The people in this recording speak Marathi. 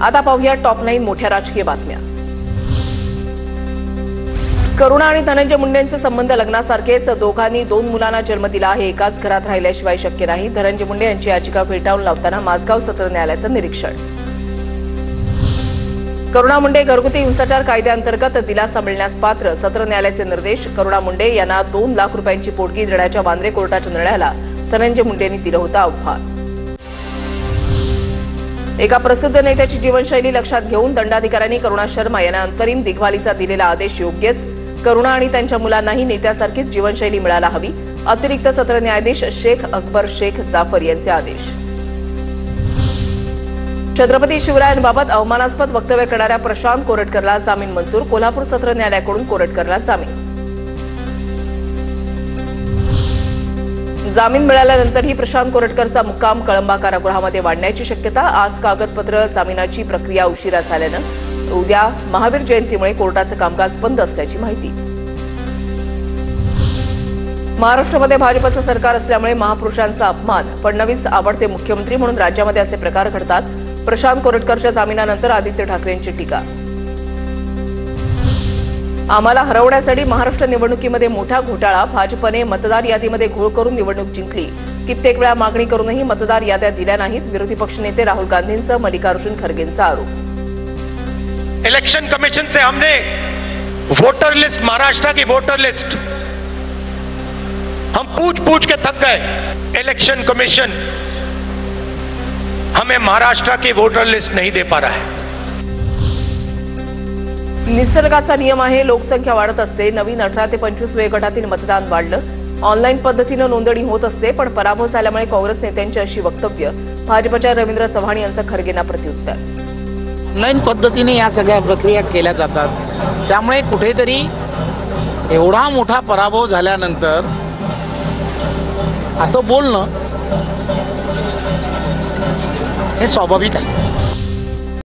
आता पाहूया टॉप 9 मोठ्या राजकीय बातम्या। करुणा आणि धनंजय मुंडेंचे संबंध लग्नासारखेच। दोघांनी 2 मुलांना जन्म दिला आहे। एकाच घरात राहिल्याशिवाय शक्य नाही। धनंजय मुंडे यांची याचिका फेटाळून लावताना माझगाव सत्र न्यायालयाचं निरीक्षण। करुणा मुंडे घरगुती हिंसाचार कायद्याअंतर्गत दिलासा मिळण्यास पात्र। सत्र न्यायालयाचे निर्देश। करुणा मुंडे यांना 2 लाख रुपयांची पोटगी देण्याच्या वांद्रे कोर्टाच्या निर्णयाला धनंजय मुंडेंनी दिलं होतं आव्हान। एका प्रसिद्ध नेत्याची जीवनशैली लक्षात घेऊन दंडाधिकाऱ्यांनी करुणा शर्मा यांना अंतरिम दिग्वालीचा दिलेला आदेश योग्यच। करुणा आणि त्यांच्या मुलांनाही नेत्यासारखीच जीवनशैली मिळायला हवी। अतिरिक्त सत्र न्यायाधीश शेख अकबर शेख जाफर यांचे आदेश। छत्रपती शिवरायांबाबत अवमानास्पद वक्तव्य करणाऱ्या प्रशांत कोरटकरला जामीन मंजूर। कोल्हापूर सत्र न्यायालयाकडून कोरटकरला जामीन। जामीन मिळाल्यानंतरही प्रशांत कोरटकरचा मुक्काम कळंबा कारागृहामध्ये वाढण्याची शक्यता। आज कागदपत्र जामिनाची प्रक्रिया उशिरा झाल्यानं उद्या महावीर जयंतीमुळे कोर्टाचं कामकाज बंद असल्याची माहिती। महाराष्ट्रामध्ये भाजपचं सरकार असल्यामुळे महापुरुषांचा अपमान। फडणवीस आवडते मुख्यमंत्री म्हणून राज्यामध्ये असे प्रकार घडतात। प्रशांत कोरटकरच्या जामिनानंतर आदित्य ठाकरेंची टीका। आम्हाला हरवण्यासाठी महाराष्ट्र निवडणुकीमध्ये मोठा घोटाळा। भाजपने मतदार यादीमध्ये घोळ करून निवडणूक जिंकली। कित्येक वेळा मागणी करूनही मतदार याद्या दिल्या नाहीत। विरोधी पक्षनेते राहुल गांधींसह मल्लिकार्जुन खरगेंचा आरोप। इलेक्शन कमीशन से हमने वोटर लिस्ट, महाराष्ट्र की वोटर लिस्ट हम पूछ के थक गए। इलेक्शन कमीशन हमें महाराष्ट्र की वोटर लिस्ट नहीं दे पा रहा है। निसर्गाचा नियम आहे, लोकसंख्या वाढत असते। नवीन 18 ते 25 वयोगटातील मतदान वाढलं। ऑनलाईन पद्धतीनं नोंदणी होत असते, पण पराभव झाल्यामुळे काँग्रेस नेत्यांची अशी वक्तव्य। भाजपच्या रवींद्र चव्हाण यांचं खरगेंना प्रत्युत्तर। ऑनलाईन पद्धतीने या सगळ्या प्रक्रिया केल्या जातात, त्यामुळे कुठेतरी एवढा मोठा पराभव झाल्यानंतर असं बोलणं हे स्वाभाविक आहे।